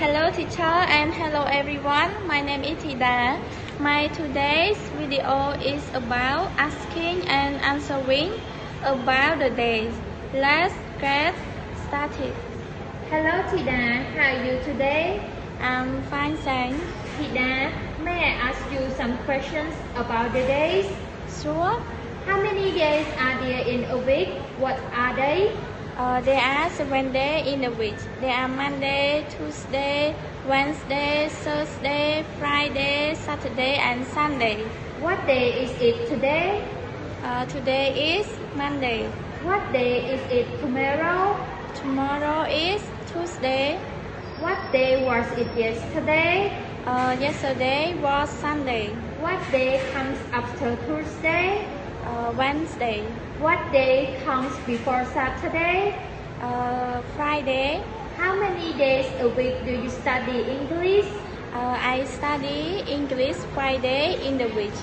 Hello teacher and hello everyone. My name is Thida. My today's video is about asking and answering about the days. Let's get started. Hello Thida, how are you today? I'm fine, thanks. Thida, may I ask you some questions about the days? Sure. How many days are there in a week? What are they? There are 7 days in a week. There are Monday, Tuesday, Wednesday, Thursday, Friday, Saturday, and Sunday. What day is it today? Today is Monday. What day is it tomorrow? Tomorrow is Tuesday. What day was it yesterday? Yesterday was Sunday. What day comes after Tuesday? Wednesday. What day comes before Saturday? Friday. How many days a week do you study English? I study English Friday in the week.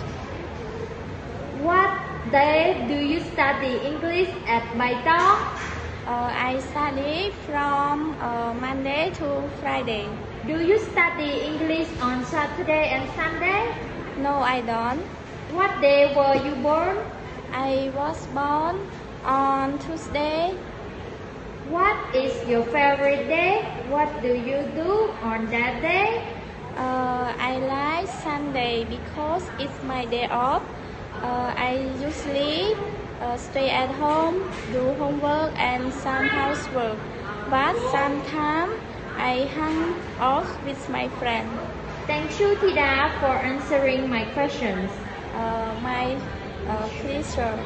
What day do you study English at Baitong? I study from Monday to Friday. Do you study English on Saturday and Sunday? No, I don't. What day were you born? I was born on Tuesday. What is your favorite day? What do you do on that day? I like Sunday because it's my day off. I usually stay at home, do homework and some housework. But sometimes I hang out with my friend. Thank you, Thida, for answering my questions. My pleasure.